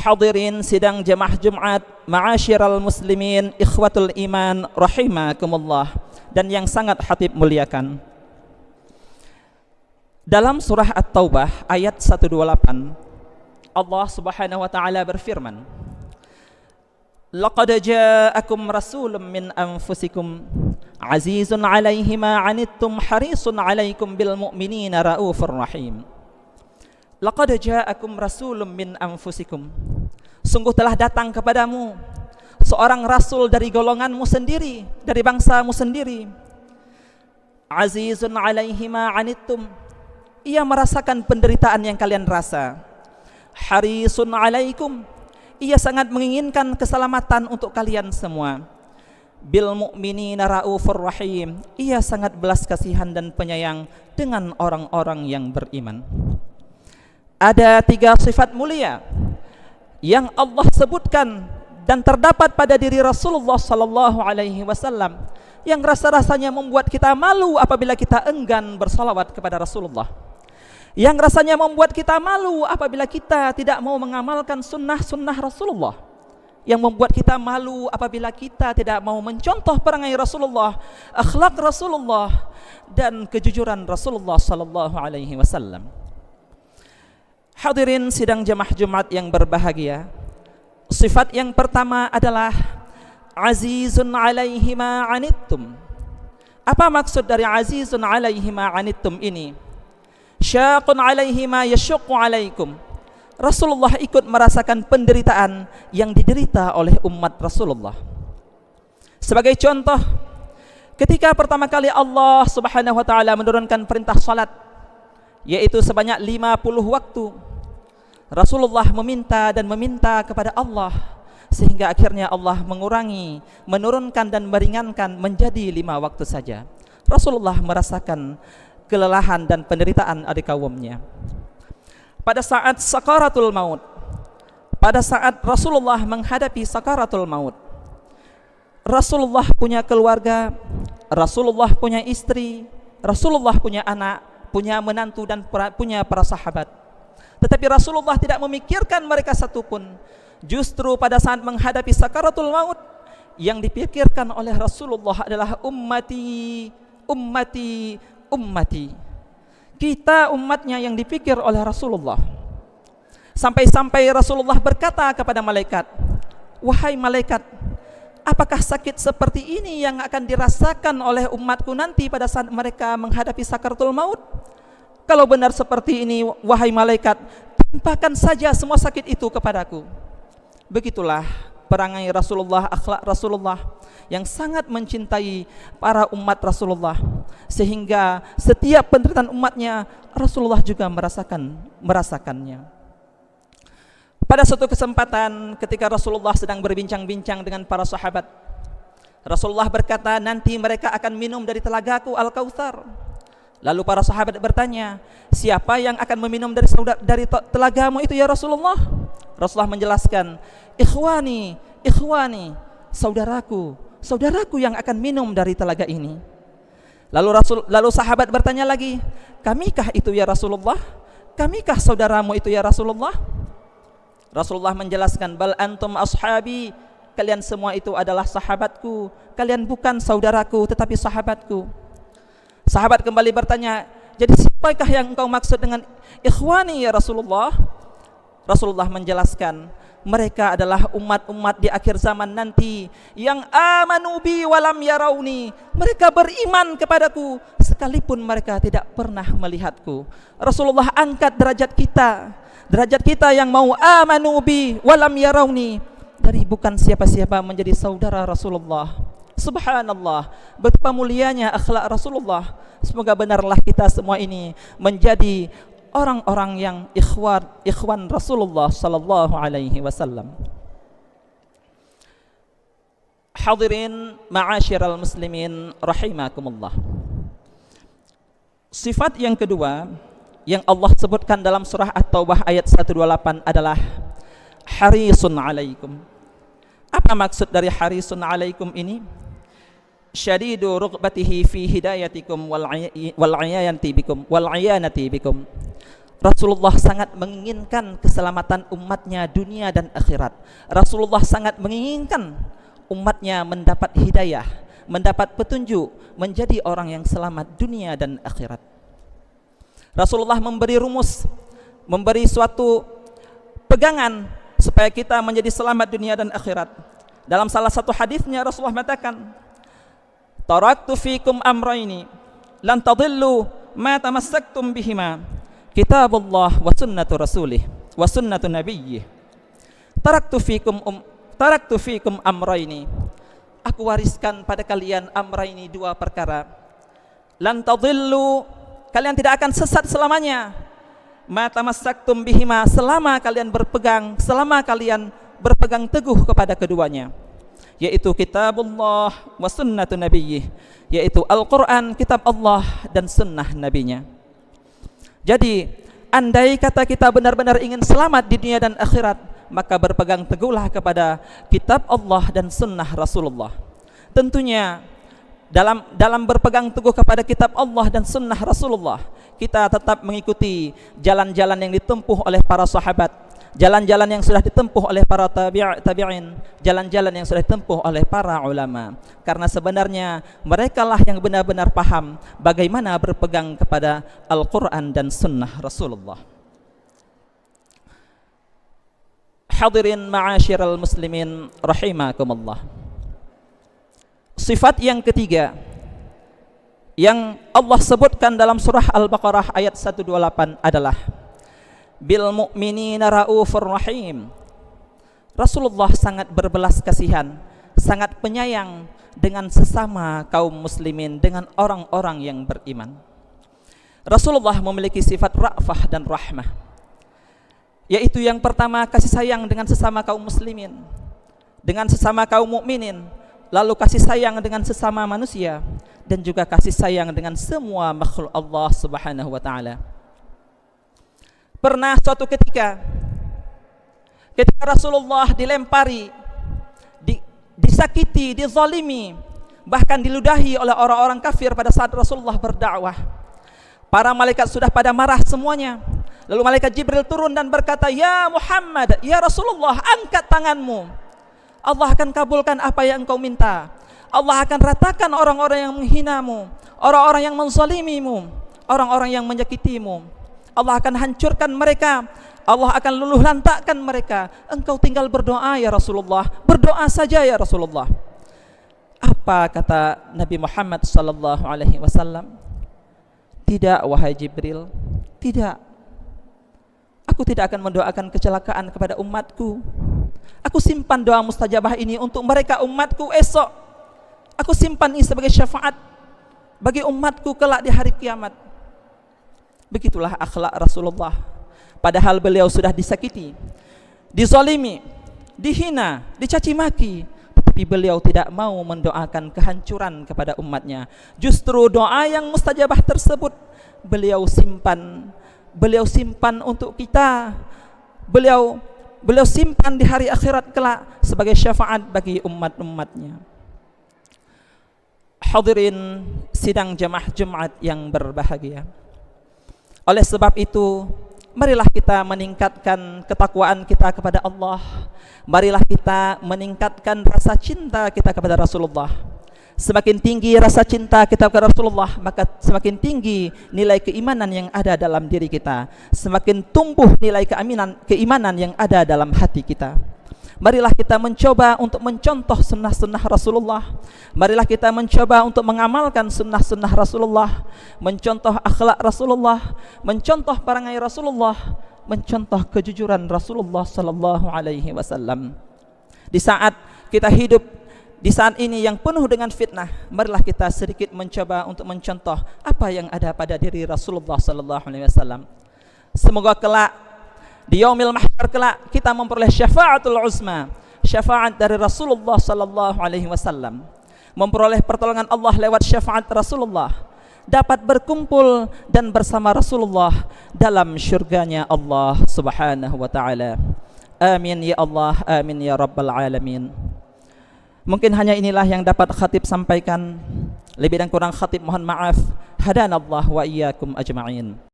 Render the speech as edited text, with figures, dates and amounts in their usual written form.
Hadirin sidang jemaah Jumat, ma'asyiral muslimin, ikhwatul iman, rahimakumullah, dan yang sangat hatib muliakan. Dalam surah At-Taubah ayat 128, Allah Subhanahu wa taala berfirman, "Laqad ja'akum rasulun min anfusikum azizun 'alaihi ma 'anittum harisun 'alaikum bil mu'minina raufur rahim." Laqad ja'akum rasulun min anfusikum. Sungguh telah datang kepadamu seorang rasul dari golonganmu sendiri, dari bangsamu sendiri. Azizun 'alaihi ma 'anittum. Ia merasakan penderitaan yang kalian rasa. Harisun 'alaikum. Ia sangat menginginkan keselamatan untuk kalian semua. Bil mu'minina raufur rahim. Ia sangat belas kasihan dan penyayang dengan orang-orang yang beriman. Ada 3 sifat mulia yang Allah sebutkan dan terdapat pada diri Rasulullah sallallahu alaihi wasallam yang rasa-rasanya membuat kita malu apabila kita enggan bersalawat kepada Rasulullah. Yang rasanya membuat kita malu apabila kita tidak mau mengamalkan sunnah-sunnah Rasulullah. Yang membuat kita malu apabila kita tidak mau mencontoh perangai Rasulullah, akhlak Rasulullah, dan kejujuran Rasulullah sallallahu alaihi wasallam. Hadirin sidang jemaah Jumat yang berbahagia, sifat yang pertama adalah azizun 'alaihi ma 'anittum. Apa maksud dari azizun 'alaihi ma 'anittum ini? Syaqun 'alaihi ma yashuqqu 'alaikum. Rasulullah ikut merasakan penderitaan yang diderita oleh umat Rasulullah. Sebagai contoh, ketika pertama kali Allah Subhanahu wa taala menurunkan perintah salat, yaitu sebanyak 50 waktu, Rasulullah meminta dan meminta kepada Allah, sehingga akhirnya Allah mengurangi, menurunkan dan meringankan menjadi 5 waktu saja. Rasulullah merasakan kelelahan dan penderitaan adik kaumnya. Pada saat sakaratul maut, pada saat Rasulullah menghadapi sakaratul maut, Rasulullah punya keluarga, Rasulullah punya istri, Rasulullah punya anak, punya menantu, dan punya para sahabat. Tetapi Rasulullah tidak memikirkan mereka satupun. Justru pada saat menghadapi sakaratul maut, yang dipikirkan oleh Rasulullah adalah ummati, ummati, ummati. Kita umatnya yang dipikir oleh Rasulullah. Sampai-sampai Rasulullah berkata kepada malaikat, "Wahai malaikat, apakah sakit seperti ini yang akan dirasakan oleh umatku nanti pada saat mereka menghadapi sakaratul maut? Kalau benar seperti ini, wahai malaikat, timpakan saja semua sakit itu kepadaku." Begitulah perangai Rasulullah, akhlak Rasulullah yang sangat mencintai para umat Rasulullah, sehingga setiap penderitaan umatnya Rasulullah juga merasakannya. Pada suatu kesempatan ketika Rasulullah sedang berbincang-bincang dengan para sahabat, Rasulullah berkata, "Nanti mereka akan minum dari telagaku Al-Kautsar." Lalu para sahabat bertanya, "Siapa yang akan meminum dari telagamu itu ya Rasulullah?" Rasulullah menjelaskan, "Ikhwani, ikhwani, saudaraku, saudaraku yang akan minum dari telaga ini." Lalu sahabat bertanya lagi, "Kamikah itu ya Rasulullah? Kamikah saudaramu itu ya Rasulullah?" Rasulullah menjelaskan, "Bal antum ashabi, kalian semua itu adalah sahabatku. Kalian bukan saudaraku tetapi sahabatku." Sahabat kembali bertanya, "Jadi siapakah yang engkau maksud dengan ikhwani ya Rasulullah?" Rasulullah menjelaskan, mereka adalah umat-umat di akhir zaman nanti yang amanu bi walam yarauni. Mereka beriman kepadaku sekalipun mereka tidak pernah melihatku. Rasulullah angkat derajat kita yang mau amanu bi walam yarauni, dari bukan siapa-siapa menjadi saudara Rasulullah. Subhanallah, betapa mulianya akhlak Rasulullah. Semoga benarlah kita semua ini menjadi orang-orang yang ikhwan Rasulullah sallallahu alaihi wasallam. Hadirin ma'asyiral muslimin rahimakumullah. Sifat yang kedua yang Allah sebutkan dalam surah At-Taubah ayat 128 adalah harisun alaikum. Apa maksud dari harisun alaikum ini? Syadidu rughbatihi fi hidayatikum wal iyanati bikum. Rasulullah sangat menginginkan keselamatan umatnya dunia dan akhirat. Rasulullah sangat menginginkan umatnya mendapat hidayah, mendapat petunjuk, menjadi orang yang selamat dunia dan akhirat. Rasulullah memberi rumus, memberi suatu pegangan supaya kita menjadi selamat dunia dan akhirat. Dalam salah satu hadisnya Rasulullah mengatakan, "Taraktu fikum amrayni lan tadillu ma tamassaktum bihima, kitabullah wa sunnatu rasulih wa sunnatu nabiyyih." Taraktu fikum amrayni. Aku wariskan pada kalian amrayni, dua perkara. Lan tadillu, kalian tidak akan sesat selamanya. Ma tamassaktum bihima, selama kalian berpegang teguh kepada keduanya, yaitu kitabullah wa sunnatu nabiyyih, yaitu Al-Quran, kitab Allah, dan sunnah nabinya. Jadi andai kata kita benar-benar ingin selamat di dunia dan akhirat, maka berpegang teguhlah kepada kitab Allah dan sunnah Rasulullah. Tentunya dalam berpegang teguh kepada kitab Allah dan sunnah Rasulullah, kita tetap mengikuti jalan-jalan yang ditempuh oleh para sahabat, jalan-jalan yang sudah ditempuh oleh para tabi'in, jalan-jalan yang sudah ditempuh oleh para ulama. Karena sebenarnya merekalah yang benar-benar paham bagaimana berpegang kepada Al-Quran dan sunnah Rasulullah. Hadirin ma'asyiral muslimin rahimakumullah. Sifat yang ketiga yang Allah sebutkan dalam surah Al-Baqarah ayat 128 adalah bil mu'minina raufur rahim. Rasulullah sangat berbelas kasihan, sangat penyayang dengan sesama kaum muslimin, dengan orang-orang yang beriman. Rasulullah memiliki sifat ra'fah dan rahmah, yaitu yang pertama kasih sayang dengan sesama kaum muslimin, dengan sesama kaum mukminin, lalu kasih sayang dengan sesama manusia, dan juga kasih sayang dengan semua makhluk Allah Subhanahu wa taala. Pernah suatu ketika Rasulullah dilempari, disakiti, dizalimi, bahkan diludahi oleh orang-orang kafir pada saat Rasulullah berdakwah. Para malaikat sudah pada marah semuanya. Lalu malaikat Jibril turun dan berkata, "Ya Muhammad, ya Rasulullah, angkat tanganmu. Allah akan kabulkan apa yang engkau minta. Allah akan ratakan orang-orang yang menghinamu, orang-orang yang menzalimimu, orang-orang yang menyakitimu. Allah akan hancurkan mereka. Allah akan luluh lantakkan mereka. Engkau tinggal berdoa ya Rasulullah. Berdoa saja ya Rasulullah." Apa kata Nabi Muhammad sallallahu alaihi wasallam? "Tidak wahai Jibril, tidak. Aku tidak akan mendoakan kecelakaan kepada umatku. Aku simpan doa mustajabah ini untuk mereka umatku esok. Aku simpan ini sebagai syafaat bagi umatku kelak di hari kiamat." Begitulah akhlak Rasulullah. Padahal beliau sudah disakiti, dizalimi, dihina, dicaci maki, tetapi beliau tidak mau mendoakan kehancuran kepada umatnya. Justru doa yang mustajabah tersebut beliau simpan untuk kita. Beliau simpan di hari akhirat kelak sebagai syafaat bagi umat-umatnya. Hadirin sidang jamaah Jumat yang berbahagia. Oleh sebab itu, marilah kita meningkatkan ketakwaan kita kepada Allah. Marilah kita meningkatkan rasa cinta kita kepada Rasulullah. Semakin tinggi rasa cinta kita kepada Rasulullah, maka semakin tinggi nilai keimanan yang ada dalam diri kita. Semakin tumbuh nilai keimanan yang ada dalam hati kita. Marilah kita mencoba untuk mencontoh sunnah-sunnah Rasulullah. Marilah kita mencoba untuk mengamalkan sunnah-sunnah Rasulullah, mencontoh akhlak Rasulullah, mencontoh perangai Rasulullah, mencontoh kejujuran Rasulullah sallallahu alaihi wasallam. Di saat kita hidup di saat ini yang penuh dengan fitnah, marilah kita sedikit mencoba untuk mencontoh apa yang ada pada diri Rasulullah sallallahu alaihi wasallam. Semoga kelak di yaumil mahsyar kelak kita memperoleh syafaatul uzma, syafaat dari Rasulullah sallallahu alaihi wasallam, memperoleh pertolongan Allah lewat syafaat Rasulullah, dapat berkumpul dan bersama Rasulullah dalam syurganya Allah Subhanahu wa taala. Amin ya Allah, amin ya rabbal alamin. Mungkin hanya inilah yang dapat khatib sampaikan. Lebih dan kurang khatib mohon maaf. Hadanallah wa iyyakum ajma'in.